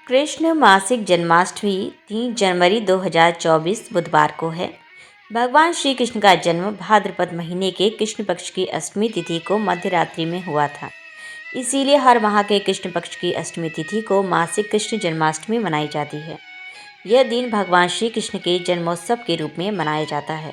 कृष्ण मासिक जन्माष्टमी 3 जनवरी 2024 बुधवार को है। भगवान श्री कृष्ण का जन्म भाद्रपद महीने के कृष्ण पक्ष की अष्टमी तिथि को मध्य रात्रि में हुआ था। इसीलिए हर माह के कृष्ण पक्ष की अष्टमी तिथि को मासिक कृष्ण जन्माष्टमी मनाई जाती है। यह दिन भगवान श्री कृष्ण के जन्मोत्सव के रूप में मनाया जाता है।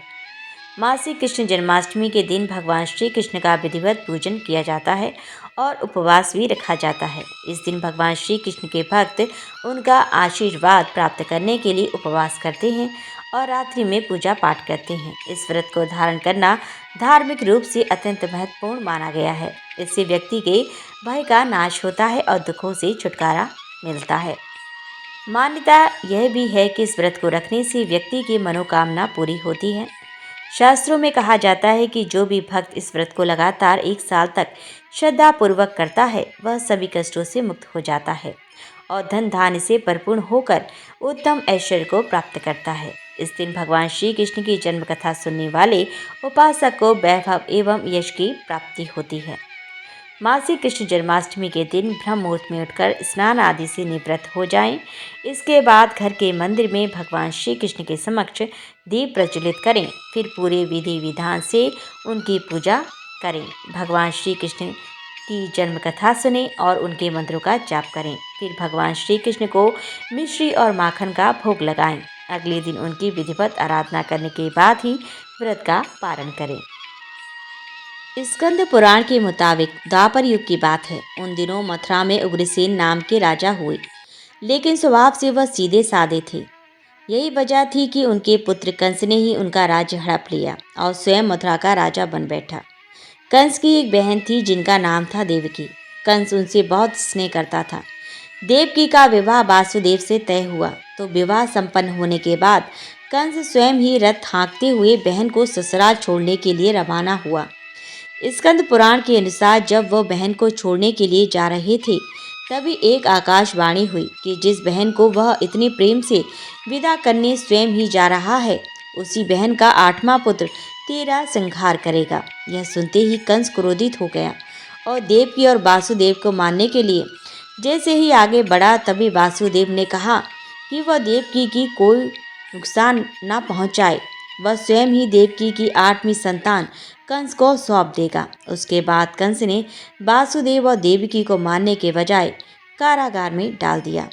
मासिक कृष्ण जन्माष्टमी के दिन भगवान श्री कृष्ण का विधिवत पूजन किया जाता है और उपवास भी रखा जाता है। इस दिन भगवान श्री कृष्ण के भक्त उनका आशीर्वाद प्राप्त करने के लिए उपवास करते हैं और रात्रि में पूजा पाठ करते हैं। इस व्रत को धारण करना धार्मिक रूप से अत्यंत महत्वपूर्ण माना गया है। इससे व्यक्ति के भय का नाश होता है और दुखों से छुटकारा मिलता है। मान्यता यह भी है कि इस व्रत को रखने से व्यक्ति की मनोकामना पूरी होती है। शास्त्रों में कहा जाता है कि जो भी भक्त इस व्रत को लगातार 1 साल तक श्रद्धापूर्वक करता है वह सभी कष्टों से मुक्त हो जाता है और धन धान्य से परिपूर्ण होकर उत्तम ऐश्वर्य को प्राप्त करता है। इस दिन भगवान श्री कृष्ण की जन्म कथा सुनने वाले उपासक को वैभव एवं यश की प्राप्ति होती है। मासिक कृष्ण जन्माष्टमी के दिन ब्रह्म मुहूर्त में उठकर स्नान आदि से निवृत्त हो जाएं। इसके बाद घर के मंदिर में भगवान श्री कृष्ण के समक्ष दीप प्रज्वलित करें। फिर पूरे विधि विधान से उनकी पूजा करें। भगवान श्री कृष्ण की जन्म कथा सुने और उनके मंत्रों का जाप करें। फिर भगवान श्री कृष्ण को मिश्री और माखन का भोग लगाएं। अगले दिन उनकी विधिवत आराधना करने के बाद ही व्रत का पारण करें। स्कंद पुराण के मुताबिक द्वापर युग की बात है। उन दिनों मथुरा में उग्रसेन नाम के राजा हुए, लेकिन स्वभाव से वह सीधे साधे थे। यही वजह थी कि उनके पुत्र कंस ने ही उनका राज्य हड़प लिया और स्वयं मथुरा का राजा बन बैठा। कंस की एक बहन थी जिनका नाम था देवकी। कंस उनसे बहुत स्नेह करता था। देवकी का विवाह वासुदेव से तय हुआ तो विवाह संपन्न होने के बाद कंस स्वयं ही रथ हाँकते हुए बहन को ससुराल छोड़ने के लिए रवाना हुआ। स्कंद पुराण के अनुसार जब वह बहन को छोड़ने के लिए जा रहे थे तभी एक आकाशवाणी हुई कि जिस बहन को वह इतने प्रेम से विदा करने स्वयं ही जा रहा है उसी बहन का 8वां पुत्र तेरा संहार करेगा। यह सुनते ही कंस क्रोधित हो गया और देवकी और वासुदेव को मारने के लिए जैसे ही आगे बढ़ा तभी वासुदेव ने कहा कि वह देवकी की कोई नुकसान न पहुंचाए। वह स्वयं ही देवकी की 8वीं संतान कंस को सौंप देगा। उसके बाद कंस ने वासुदेव और देवकी को मारने के बजाय कारागार में डाल दिया।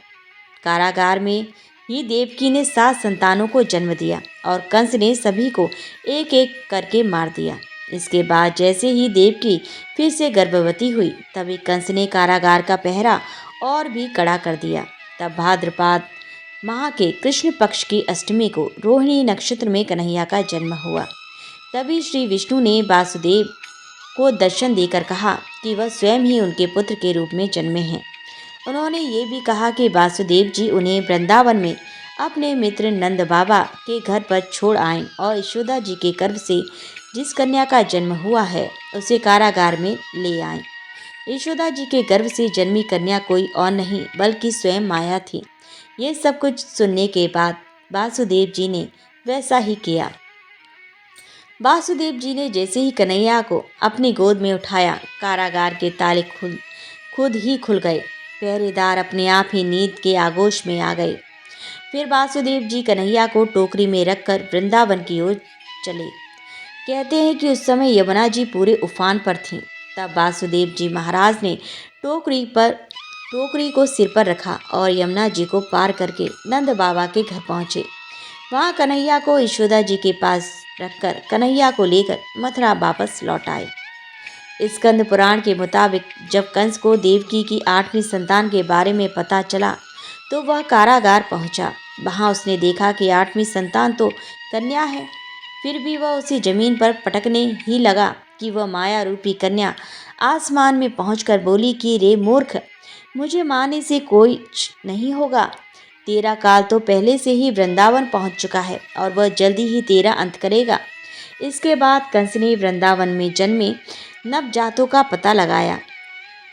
कारागार में ही देवकी ने 7 संतानों को जन्म दिया और कंस ने सभी को एक एक करके मार दिया। इसके बाद जैसे ही देवकी फिर से गर्भवती हुई तभी कंस ने कारागार का पहरा और भी कड़ा कर दिया। तब भाद्रपद माह के कृष्ण पक्ष की अष्टमी को रोहिणी नक्षत्र में कन्हैया का जन्म हुआ। तभी श्री विष्णु ने वासुदेव को दर्शन देकर कहा कि वह स्वयं ही उनके पुत्र के रूप में जन्मे हैं। उन्होंने ये भी कहा कि वासुदेव जी उन्हें वृंदावन में अपने मित्र नंद बाबा के घर पर छोड़ आएं और यशोदा जी के गर्भ से जिस कन्या का जन्म हुआ है उसे कारागार में ले आएं। यशोदा जी के गर्भ से जन्मी कन्या कोई और नहीं बल्कि स्वयं माया थी। ये सब कुछ सुनने के बाद वासुदेव जी ने वैसा ही किया। वासुदेव जी ने जैसे ही कन्हैया को अपनी गोद में उठाया कारागार के ताले खुद ही खुल गए। पहरेदार अपने आप ही नींद के आगोश में आ गए। फिर वासुदेव जी कन्हैया को टोकरी में रखकर वृंदावन की ओर चले। कहते हैं कि उस समय यमुना जी पूरे उफान पर थीं। तब वासुदेव जी महाराज ने टोकरी को सिर पर रखा और यमुना जी को पार करके नंद बाबा के घर पहुंचे। वहां कन्हैया को यशोदा जी के पास रखकर कन्हैया को लेकर मथुरा वापस लौट आए। स्कंद पुराण के मुताबिक जब कंस को देवकी की 8वीं संतान के बारे में पता चला तो वह कारागार पहुंचा। वहां उसने देखा कि 8वीं संतान तो कन्या है। फिर भी वह उसी जमीन पर पटकने ही लगा कि वह माया रूपी कन्या आसमान में पहुंचकर बोली कि रे मूर्ख, मुझे मारने से कोई नहीं होगा। तेरा काल तो पहले से ही वृंदावन पहुंच चुका है और वह जल्दी ही तेरा अंत करेगा। इसके बाद कंस ने वृंदावन में जन्मे नवजातों का पता लगाया।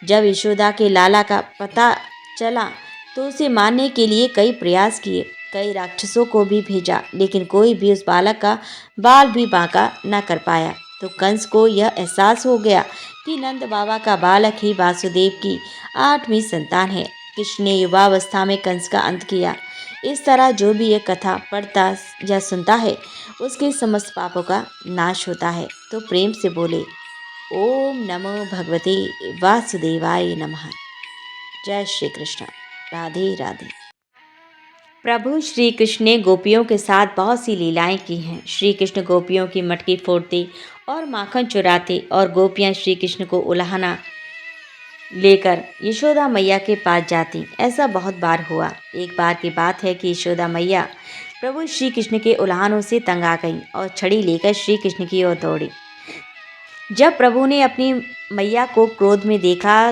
जब यशोदा के लाला का पता चला तो उसे मारने के लिए कई प्रयास किए। कई राक्षसों को भी भेजा लेकिन कोई भी उस बालक का बाल भी बांका न कर पाया। तो कंस को यह एहसास हो गया कि नंद बाबा का बालक ही वासुदेव की 8वीं संतान है। कृष्ण ने युवावस्था में कंस का अंत किया। इस तरह जो भी ये कथा पढ़ता या सुनता है उसके समस्त पापों का नाश होता है। तो प्रेम से बोले ओम नमो भगवते वासुदेवाय नमः। जय श्री कृष्ण। राधे राधे। प्रभु श्री कृष्ण ने गोपियों के साथ बहुत सी लीलाएं की हैं। श्री कृष्ण गोपियों की मटकी फोड़ते और माखन चुराते और गोपियां श्री कृष्ण को उलाहना लेकर यशोदा मैया के पास जाती। ऐसा बहुत बार हुआ। एक बार की बात है कि यशोदा मैया प्रभु श्री कृष्ण के उलाहनों से तंग आ गईं और छड़ी लेकर श्री कृष्ण की ओर दौड़ी। जब प्रभु ने अपनी मैया को क्रोध में देखा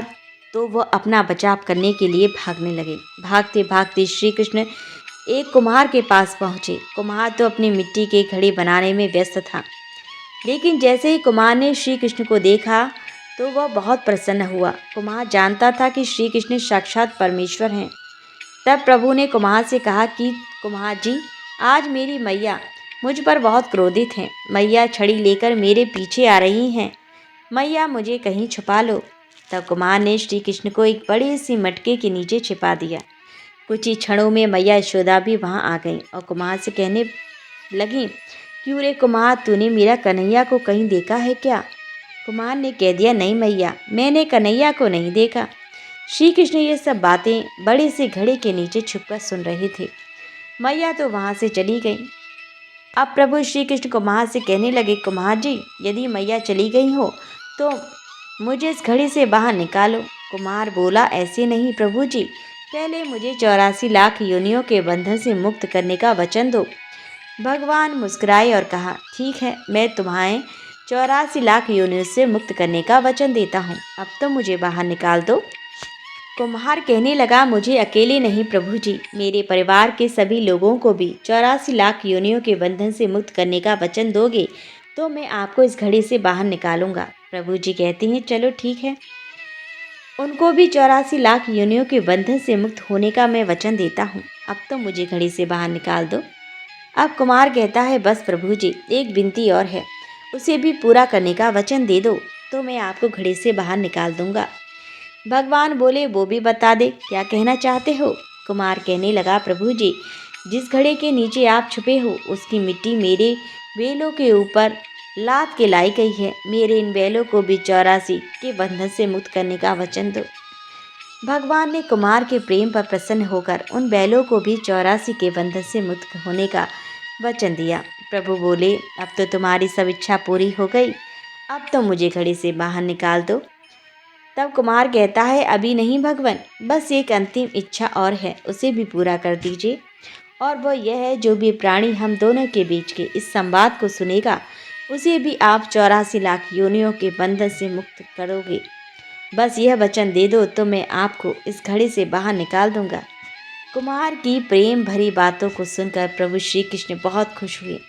तो वह अपना बचाव करने के लिए भागने लगे। भागते भागते श्री कृष्ण एक कुम्हार के पास पहुँचे। कुम्हार तो अपनी मिट्टी के घड़े बनाने में व्यस्त था, लेकिन जैसे ही कुम्हार ने श्री कृष्ण को देखा तो वह बहुत प्रसन्न हुआ। कुम्हार जानता था कि श्री कृष्ण साक्षात परमेश्वर हैं। तब प्रभु ने कुम्हार से कहा कि कुम्हार जी, आज मेरी मैया मुझ पर बहुत क्रोधित हैं। मैया छड़ी लेकर मेरे पीछे आ रही हैं। मैया मुझे कहीं छुपा लो। तब कुम्हार ने श्री कृष्ण को एक बड़ी सी मटके के नीचे छिपा दिया। कुछ ही क्षणों में मैया यशोदा भी वहां आ गई और कुम्हार से कहने लगी, क्यों रे कुम्हार, तूने मेरा कन्हैया को कहीं देखा है क्या? कुम्हार ने कह दिया, नहीं मैया, मैंने कन्हैया को नहीं देखा। श्री कृष्ण ये सब बातें बड़े से घड़े के नीचे छुपकर सुन रहे थे। मैया तो वहां से चली गई। अब प्रभु श्री कृष्ण कुम्हार से कहने लगे, कुम्हार जी, यदि मैया चली गई हो तो मुझे इस घड़े से बाहर निकालो। कुम्हार बोला, ऐसे नहीं प्रभु जी, पहले मुझे 84 लाख योनियों के बंधन से मुक्त करने का वचन दो। भगवान मुस्कुराए और कहा, ठीक है, मैं तुम्हें 84 लाख योनियों से मुक्त करने का वचन देता हूँ। अब तो मुझे बाहर निकाल दो। कुम्हार कहने लगा, मुझे अकेले नहीं प्रभु जी, मेरे परिवार के सभी लोगों को भी 84 लाख योनियों के बंधन से मुक्त करने का वचन दोगे तो मैं आपको इस घड़ी से बाहर निकालूंगा। प्रभु जी कहते हैं, चलो ठीक है, उनको भी 84 लाख योनियों के बंधन से मुक्त होने का मैं वचन देता हूँ। अब तो मुझे घड़ी से बाहर निकाल दो। अब कुमार कहता है, बस प्रभु जी, एक विनती और है, उसे भी पूरा करने का वचन दे दो तो मैं आपको घड़ी से बाहर निकाल दूंगा। भगवान बोले, वो भी बता दे, क्या कहना चाहते हो? कुमार कहने लगा, प्रभु जी, जिस घड़े के नीचे आप छुपे हो उसकी मिट्टी मेरे बेलों के ऊपर लाद के लाई गई है। मेरे इन बैलों को भी 84 के बंधन से मुक्त करने का वचन दो। भगवान ने कुमार के प्रेम पर प्रसन्न होकर उन बैलों को भी 84 के बंधन से मुक्त होने का वचन दिया। प्रभु बोले, अब तो तुम्हारी सब इच्छा पूरी हो गई, अब तो मुझे घड़ी से बाहर निकाल दो। तब कुमार कहता है, अभी नहीं भगवान, बस एक अंतिम इच्छा और है, उसे भी पूरा कर दीजिए। और वह यह है, जो भी प्राणी हम दोनों के बीच के इस संवाद को सुनेगा उसे भी आप 84 लाख योनियों के बंधन से मुक्त करोगे। बस यह वचन दे दो तो मैं आपको इस घड़ी से बाहर निकाल दूंगा। कुमार की प्रेम भरी बातों को सुनकर प्रभु श्री कृष्ण बहुत खुश हुए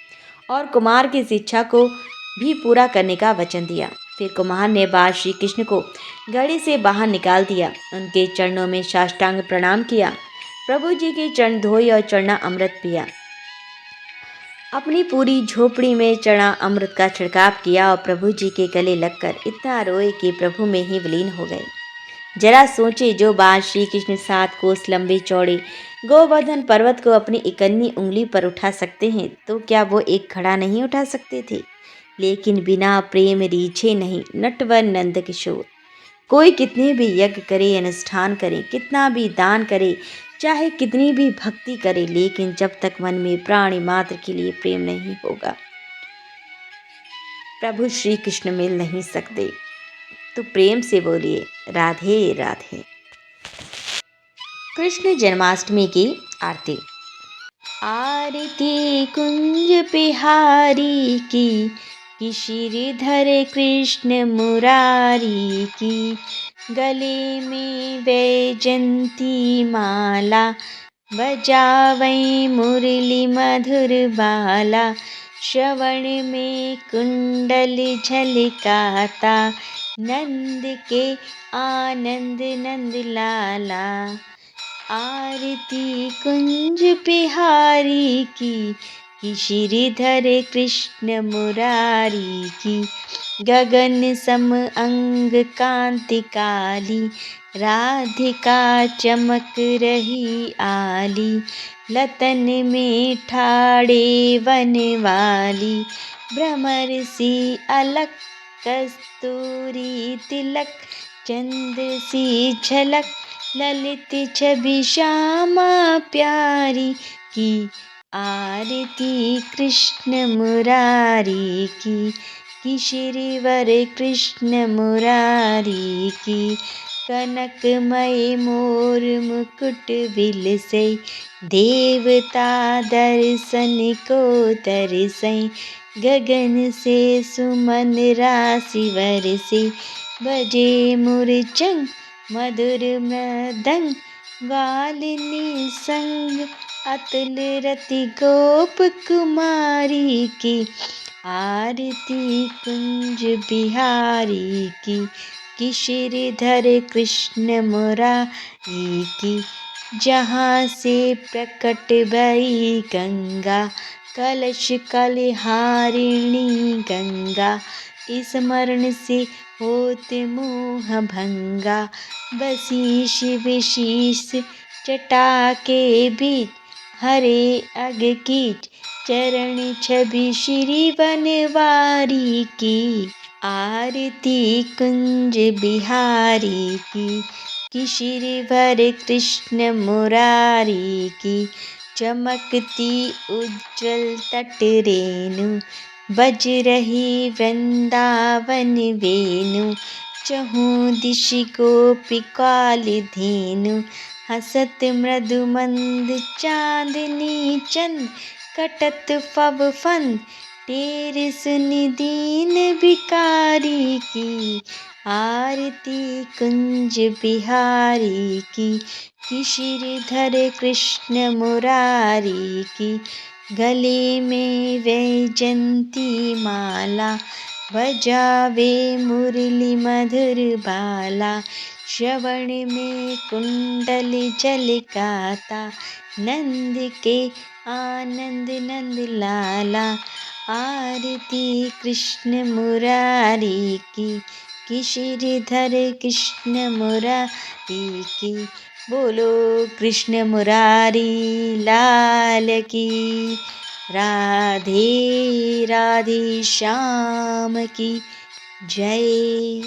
और कुमार की इस इच्छा को भी पूरा करने का वचन दिया। फिर कुमार ने बाल श्री कृष्ण को घड़ी से बाहर निकाल दिया, उनके चरणों में साष्टांग प्रणाम किया, प्रभु जी के चरण धोए और चरना अमृत पिया। अपनी पूरी झोपड़ी में चना अमृत का छिड़काव किया और प्रभु जी के गले लगकर इतना रोए कि प्रभु में ही विलीन हो गए। जरा सोचे, जो बाल श्री कृष्ण 7 कोस लंबे चौड़े गोवर्धन पर्वत को अपनी इकन्नी उंगली पर उठा सकते हैं तो क्या वो एक घड़ा नहीं उठा सकते थे? लेकिन बिना प्रेम रीझे नहीं नटवर नंद किशोर। कोई कितने भी यज्ञ करे, अनुष्ठान करे, कितना भी दान करे, चाहे कितनी भी भक्ति करे, लेकिन जब तक मन में प्राणी मात्र के लिए प्रेम नहीं होगा प्रभु श्री कृष्ण मिल नहीं सकते। तो प्रेम से बोलिए राधे राधे। कृष्ण जन्माष्टमी की आरती। आरती कुंज बिहारी की श्रीधर कृष्ण मुरारी की, गले में वैजंती माला, बजावै मुरली मधुर बाला, श्रवण में कुंडल झलकाता, नंद के आनंद नंद लाला। आरती कुंज बिहारी की श्रीधर कृष्ण मुरारी की, गगन सम अंग कांति काली, राधिका चमक रही आली। लतन में ठाड़े वन वाली, भ्रमर सी अलक कस्तूरी तिलक। चंद्र सी झलक ललित छवि श्यामा प्यारी की। आरती कृष्ण मुरारी की श्रीवर कृष्ण मुरारी की। कनकमय मोर मुकुट बिलसै, देवता दर्शन को तरसै। गगन से सुमन राशि बरसे, बजे मुरचंग मधुर मृदंग। ग्वालिनी संग अतुल रति गोप कुमारी की। आरती कुंज बिहारी की श्रीधर कृष्ण मुरारी की। जहाँ से प्रकट भई गंगा, कलश कलहारिणी गंगा। स्मरण से होत मोह भंगा, बसी शिव शीश जटा के बीच। हरे अग कीच चरण छवि श्री बनवारी की। आरती कुंज बिहारी की श्रीवर कृष्ण मुरारी की। चमकती उज्ज्वल तट रेणु, बज रही वृंदावन वेणु। चहु दिश गोपिकाल धेनु, हसत मृदु मंद चांदनी चंद। कटत फब फंद टेर सुनि दीन भिखारी की। आरती कुंज बिहारी की श्रीधर कृष्ण मुरारी की। गले में वैजंती माला, बजावे मुरली मधुर बाला। श्रवण में कुंडल झलकाता, नंद के आनंद नंद लाला। आरती कृष्ण मुरारी की श्रीधर कृष्ण मुरारी की। बोलो कृष्ण मुरारी लाल की। राधे राधे श्याम की जय।